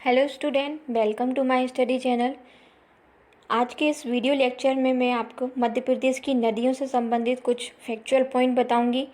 Hello student, welcome to my study channel. आज के इस वीडियो लेक्चर में मैं आपको मध्य प्रदेश की नदियों से संबंधित कुछ फैक्चुअल पॉइंट बताऊंगी।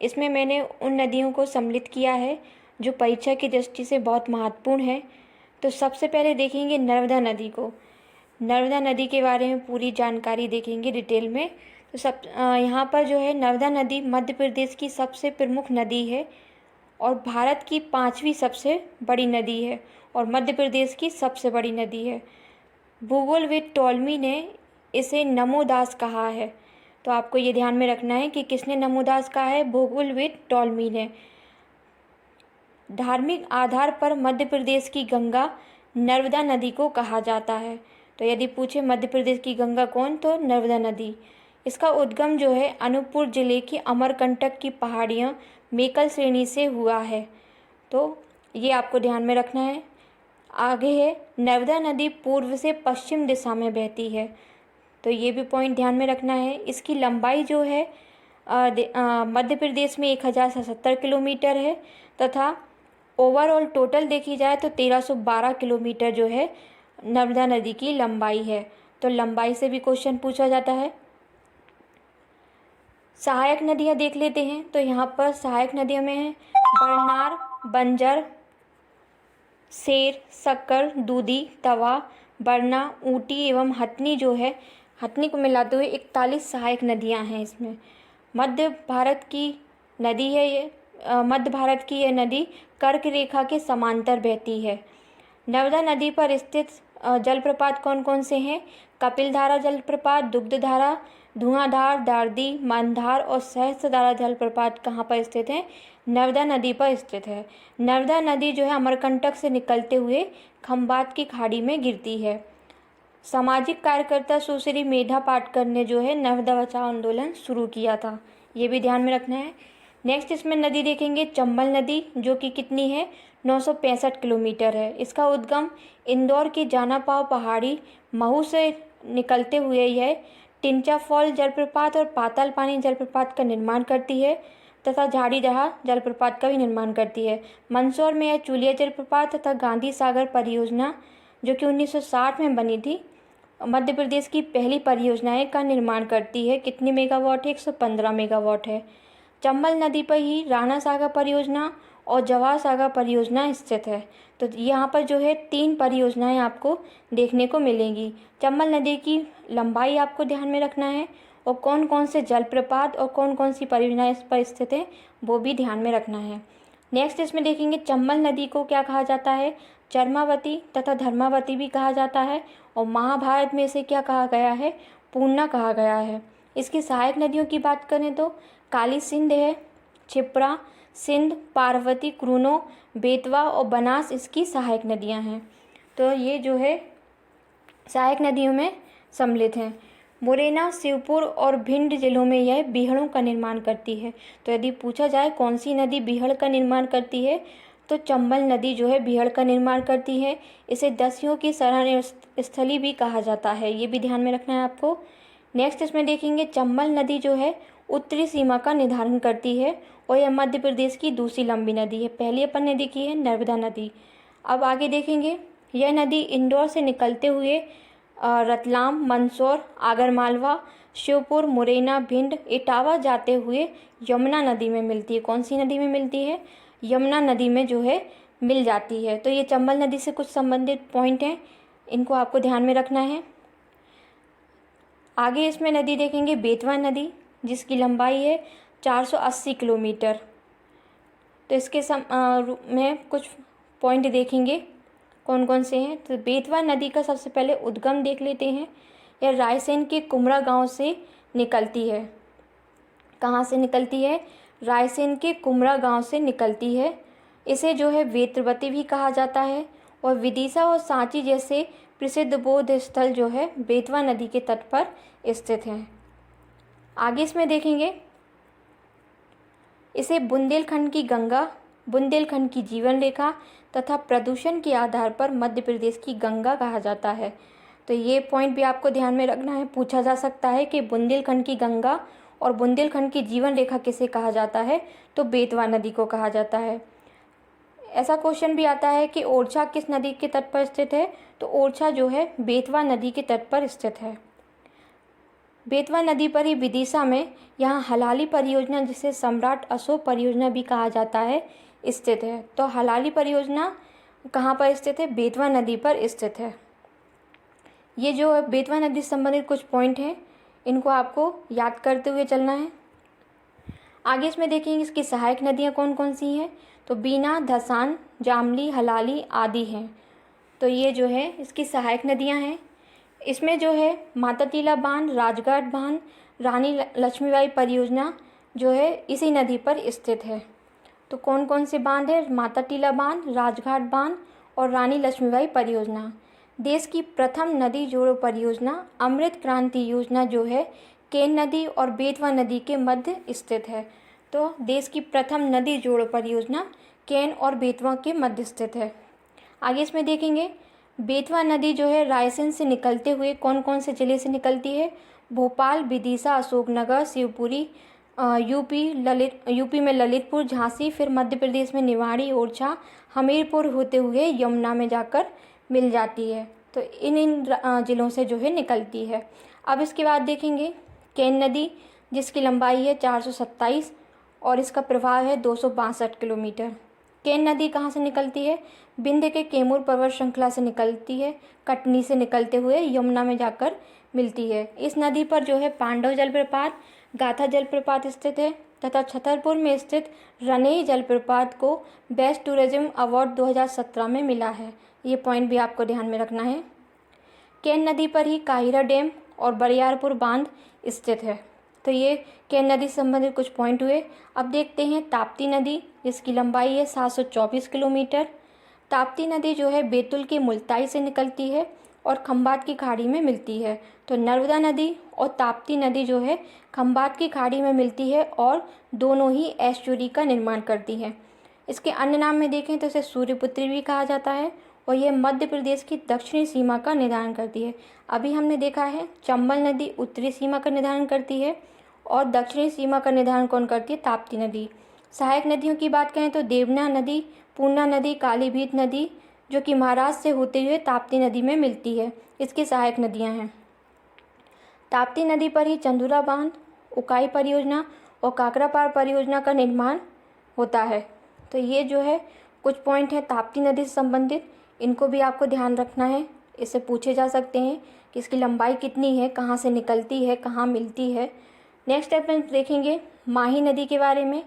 इसमें मैंने उन नदियों को सम्मिलित किया है जो परीक्षा की दृष्टि से बहुत महत्वपूर्ण है। तो सबसे पहले देखेंगे नर्मदा नदी को। नर्मदा नदी के बारे में पूरी जानकारी देखेंगे डिटेल में। तो यहाँ पर जो है नर्मदा नदी मध्य प्रदेश की सबसे प्रमुख नदी है और भारत की 5वीं सबसे बड़ी नदी है और मध्य प्रदेश की सबसे बड़ी नदी है। भूगोलविद टॉलमी ने इसे नमोदास कहा है। तो आपको ये ध्यान में रखना है कि किसने नमोदास कहा है, भूगोलविद टॉलमी ने। धार्मिक आधार पर मध्य प्रदेश की गंगा नर्मदा नदी को कहा जाता है। तो यदि पूछे मध्य प्रदेश की गंगा कौन, तो नर्मदा नदी। इसका उद्गम जो है अनूपपुर जिले की अमरकंटक की पहाड़ियाँ मेकल श्रेणी से हुआ है। तो ये आपको ध्यान में रखना है। आगे है नर्मदा नदी पूर्व से पश्चिम दिशा में बहती है। तो ये भी पॉइंट ध्यान में रखना है। इसकी लंबाई जो है मध्य प्रदेश में 1077 किलोमीटर है तथा ओवरऑल टोटल देखी जाए तो 1312 किलोमीटर जो है नर्मदा नदी की लंबाई है। तो लंबाई से भी क्वेश्चन पूछा जाता है। सहायक नदियाँ देख लेते हैं। तो यहाँ पर सहायक नदियों में है बरनार, बंजर, सेर, सक्कर, दूधी, तवा, बरना, ऊटी एवं हथनी जो है, हथनी को मिलाते हुए 41 सहायक नदियां हैं इसमें। मध्य भारत की नदी है ये। मध्य भारत की यह नदी कर्क रेखा के समांतर बहती है। नर्मदा नदी पर स्थित जलप्रपात कौन कौन से हैं? कपिलधारा जलप्रपात, दुग्धधारा, धुआंधार, दारदी, मंदार और सहस्त्रधारा जलप्रपात कहाँ पर स्थित हैं? नर्मदा नदी पर स्थित है। नर्मदा नदी जो है अमरकंटक से निकलते हुए खंबात की खाड़ी में गिरती है। सामाजिक कार्यकर्ता सुश्री मेधा पाटकर ने जो है नर्मदा बचाओ आंदोलन शुरू किया था। ये भी ध्यान में रखना है। नेक्स्ट इसमें नदी देखेंगे चंबल नदी, जो कि कितनी है? 965 किलोमीटर है। इसका उद्गम इंदौर की जानापाव पहाड़ी महू से निकलते हुए यह टिंचा फॉल जलप्रपात और पाताल पानी जलप्रपात का निर्माण करती है तथा झाड़ीदहा जलप्रपात का भी निर्माण करती है। मंदसौर में यह चूलिया जलप्रपात तथा गांधी सागर परियोजना जो कि 1960 में बनी थी, मध्य प्रदेश की पहली परियोजनाएं का निर्माण करती है। कितनी मेगावाट है? 115 मेगावाट है। चंबल नदी पर ही राणा सागर परियोजना और जवाहर सागर परियोजना स्थित है। तो यहाँ पर जो है 3 परियोजनाएं आपको देखने को मिलेंगी। चंबल नदी की लंबाई आपको ध्यान में रखना है और कौन कौन से जलप्रपात और कौन कौन सी परियोजनाएं इस पर स्थित है वो भी ध्यान में रखना है। नेक्स्ट इसमें देखेंगे चंबल नदी को क्या कहा जाता है? चर्मावती तथा धर्मावती भी कहा जाता है और महाभारत में इसे क्या कहा गया है? पूर्णा कहा गया है। इसकी सहायक नदियों की बात करें तो काली सिंध है, क्षिप्रा, सिंध, पार्वती, क्रूनो, बेतवा और बनास इसकी सहायक नदियां हैं। तो ये जो है सहायक नदियों में सम्मिलित हैं। मुरैना, शिवपुर और भिंड जिलों में यह बीहड़ों का निर्माण करती है। तो यदि पूछा जाए कौन सी नदी बीहड़ का निर्माण करती है, तो चंबल नदी जो है बीहड़ का निर्माण करती है। इसे दस्युओं की शरण स्थली भी कहा जाता है। ये भी ध्यान में रखना है आपको। नेक्स्ट इसमें देखेंगे चंबल नदी जो है उत्तरी सीमा का निर्धारण करती है और यह मध्य प्रदेश की दूसरी लंबी नदी है। पहली अपन ने देखी है नर्मदा नदी। अब आगे देखेंगे यह नदी इंदौर से निकलते हुए रतलाम, मंदसौर, आगरमालवा, श्योपुर, मुरैना, भिंड, इटावा जाते हुए यमुना नदी में मिलती है। कौन सी नदी में मिलती है? यमुना नदी में जो है मिल जाती है। तो ये चंबल नदी से कुछ संबंधित पॉइंट हैं, इनको आपको ध्यान में रखना है। आगे इसमें नदी देखेंगे बेतवा नदी, जिसकी लंबाई है 480 किलोमीटर। तो इसके में कुछ पॉइंट देखेंगे कौन कौन से हैं। तो बेतवा नदी का सबसे पहले उद्गम देख लेते हैं। यह रायसेन के कुमरा गांव से निकलती है। कहाँ से निकलती है? रायसेन के कुमरा गांव से निकलती है। इसे जो है वेत्रवती भी कहा जाता है और विदिशा और सांची जैसे प्रसिद्ध बौद्ध स्थल जो है बेतवा नदी के तट पर स्थित हैं। आगे इसमें देखेंगे इसे बुंदेलखंड की गंगा, बुंदेलखंड की जीवन रेखा तथा प्रदूषण के आधार पर मध्य प्रदेश की गंगा कहा जाता है। तो ये पॉइंट भी आपको ध्यान में रखना है। पूछा जा सकता है कि बुंदेलखंड की गंगा और बुंदेलखंड की जीवन रेखा किसे कहा जाता है? तो बेतवा नदी को कहा जाता है। ऐसा क्वेश्चन भी आता है कि ओरछा किस नदी के तट पर स्थित है, तो ओरछा जो है बेतवा नदी के तट पर स्थित है। बेतवा नदी पर ही विदिशा में यहाँ हलाली परियोजना, जिसे सम्राट अशोक परियोजना भी कहा जाता है, स्थित है। तो हलाली परियोजना कहाँ पर स्थित है? बेतवा नदी पर स्थित है। ये जो बेतवा नदी से संबंधित कुछ पॉइंट हैं, इनको आपको याद करते हुए चलना है। आगे इसमें देखेंगे इसकी सहायक नदियाँ कौन कौन सी हैं, तो बीना, धसान, जामली, हलाली आदि हैं। तो ये जो है इसकी सहायक नदियाँ हैं। इसमें जो है माता टीला बांध, राजघाट बांध, रानी लक्ष्मीबाई परियोजना जो है इसी नदी पर स्थित है। तो कौन कौन से बांध है? माता टीला बांध, राजघाट बांध और रानी लक्ष्मीबाई परियोजना। देश की प्रथम नदी जोड़ो परियोजना अमृत क्रांति योजना जो है केन नदी और बेतवा नदी के मध्य स्थित है। तो देश की प्रथम नदी जोड़ो परियोजना केन और बेतवा के मध्य स्थित है। आगे इसमें देखेंगे बेतवा नदी जो है रायसेन से निकलते हुए कौन कौन से ज़िले से निकलती है? भोपाल, विदिशा, अशोकनगर, शिवपुरी, यूपी में ललितपुर, झांसी, फिर मध्य प्रदेश में निवाड़ी, ओरछा, हमीरपुर होते हुए यमुना में जाकर मिल जाती है। तो इन ज़िलों से जो है निकलती है। अब इसके बाद देखेंगे केन नदी, जिसकी लंबाई है 427 और इसका प्रवाह है 262 किलोमीटर। केन नदी कहाँ से निकलती है? विंध्य के कैमूर पर्वत श्रृंखला से निकलती है, कटनी से निकलते हुए यमुना में जाकर मिलती है। इस नदी पर जो है पांडव जलप्रपात, गाथा जलप्रपात स्थित है तथा छतरपुर में स्थित रनेई जलप्रपात को बेस्ट टूरिज्म अवार्ड 2017 में मिला है। ये पॉइंट भी आपको ध्यान में रखना है। केन नदी पर ही काहिरा डैम और बरियारपुर बांध स्थित है। तो ये केन नदी से संबंधित कुछ पॉइंट हुए। अब देखते हैं ताप्ती नदी, जिसकी लंबाई है 724 किलोमीटर। ताप्ती नदी जो है बैतूल के मुल्ताई से निकलती है और खंभात की खाड़ी में मिलती है। तो नर्मदा नदी और ताप्ती नदी जो है खंभात की खाड़ी में मिलती है और दोनों ही एस्चुरी का निर्माण करती है। इसके अन्य नाम में देखें तो इसे सूर्यपुत्री भी कहा जाता है और यह मध्य प्रदेश की दक्षिणी सीमा का निर्धारण करती है। अभी हमने देखा है चंबल नदी उत्तरी सीमा का निर्धारण करती है और दक्षिणी सीमा का निर्धारण कौन करती है? ताप्ती नदी। सहायक नदियों की बात करें तो देवना नदी, पूर्णा नदी, कालीभीत नदी जो कि महाराष्ट्र से होते हुए ताप्ती नदी में मिलती है, इसकी सहायक नदियां हैं। ताप्ती नदी पर ही चंदूरा बांध, उकाई परियोजना और काकरापार परियोजना का निर्माण होता है। तो ये जो है कुछ पॉइंट हैं ताप्ती नदी से संबंधित, इनको भी आपको ध्यान रखना है। इससे पूछे जा सकते हैं कि इसकी लंबाई कितनी है, कहाँ से निकलती है, कहाँ मिलती है। नेक्स्ट स्टेप में देखेंगे माही नदी के बारे में।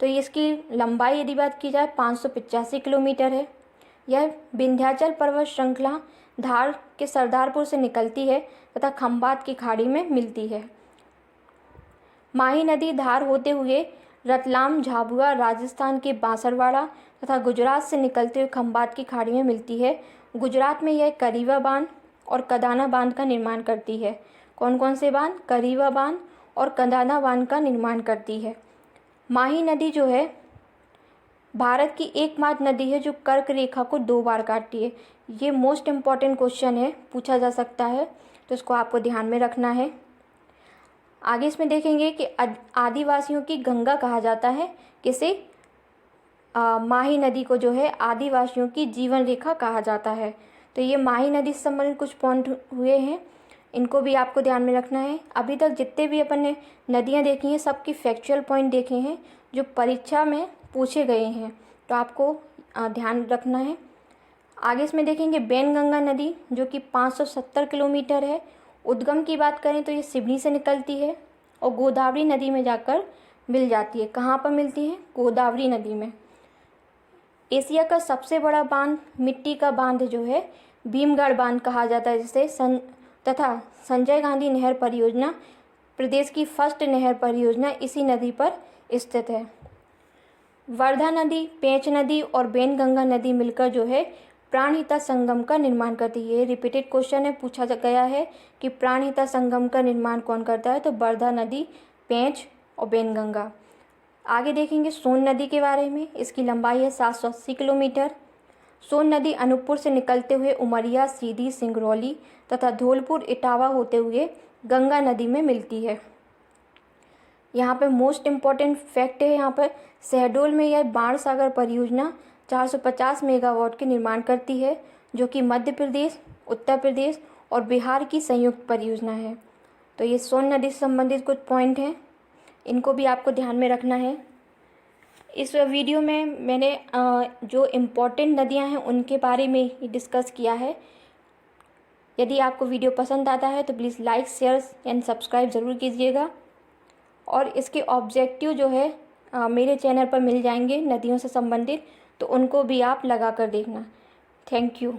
तो इसकी लंबाई यदि बात की जाए 585 किलोमीटर है। यह विंध्याचल पर्वत श्रृंखला धार के सरदारपुर से निकलती है तथा खंभात की खाड़ी में मिलती है। माही नदी धार होते हुए रतलाम, झाबुआ, राजस्थान के बांसरवाड़ा तथा गुजरात से निकलते हुए खंभात की खाड़ी में मिलती है। गुजरात में यह करीवा बांध और कदाना बांध का निर्माण करती है। कौन कौन से बांध? करीवा बांध और कदाना बांध का निर्माण करती है। माही नदी जो है भारत की एकमात्र नदी है जो कर्क रेखा को 2 बार काटती है। ये मोस्ट इम्पॉर्टेंट क्वेश्चन है, पूछा जा सकता है, तो इसको आपको ध्यान में रखना है। आगे इसमें देखेंगे कि आदिवासियों की गंगा कहा जाता है किसे? माही नदी को जो है आदिवासियों की जीवन रेखा कहा जाता है। तो ये माही नदी से संबंधित कुछ पॉइंट हुए हैं, इनको भी आपको ध्यान में रखना है। अभी तक जितने भी अपन ने नदियाँ देखी हैं सबकी फैक्चुअल पॉइंट देखे हैं जो परीक्षा में पूछे गए हैं, तो आपको ध्यान रखना है। आगे इसमें देखेंगे बैनगंगा नदी जो कि 570 किलोमीटर है। उद्गम की बात करें तो ये सिवनी से निकलती है और गोदावरी नदी में जाकर मिल जाती है। कहाँ पर मिलती है? गोदावरी नदी में। एशिया का सबसे बड़ा बांध, मिट्टी का बांध जो है भीमगढ़ बांध कहा जाता है, जिसे तथा संजय गांधी नहर परियोजना प्रदेश की फर्स्ट नहर परियोजना इसी नदी पर स्थित है। वर्धा नदी, पेंच नदी और बैनगंगा नदी मिलकर जो है प्राणहिता संगम का निर्माण करती है। ये रिपीटेड क्वेश्चन है, पूछा गया है कि प्राणहिता संगम का निर्माण कौन करता है? तो वर्धा नदी, पेंच और बैनगंगा। आगे देखेंगे सोन नदी के बारे में। इसकी लंबाई है 780 किलोमीटर। सोन नदी अनूपपुर से निकलते हुए उमरिया, सीधी, सिंगरौली तथा धौलपुर, इटावा होते हुए गंगा नदी में मिलती है। यहाँ पे मोस्ट इम्पॉर्टेंट फैक्ट है, यहाँ पर शहडोल में यह बाण सागर परियोजना 450 मेगावाट के निर्माण करती है, जो कि मध्य प्रदेश, उत्तर प्रदेश और बिहार की संयुक्त परियोजना है। तो ये सोन नदी से संबंधित कुछ पॉइंट हैं, इनको भी आपको ध्यान में रखना है। इस वीडियो में मैंने जो इम्पोर्टेंट नदियां हैं उनके बारे में ही डिस्कस किया है। यदि आपको वीडियो पसंद आता है तो please like, share and subscribe ज़रूर कीजिएगा। और इसके ऑब्जेक्टिव जो है मेरे चैनल पर मिल जाएंगे नदियों से संबंधित, तो उनको भी आप लगा कर देखना। Thank you.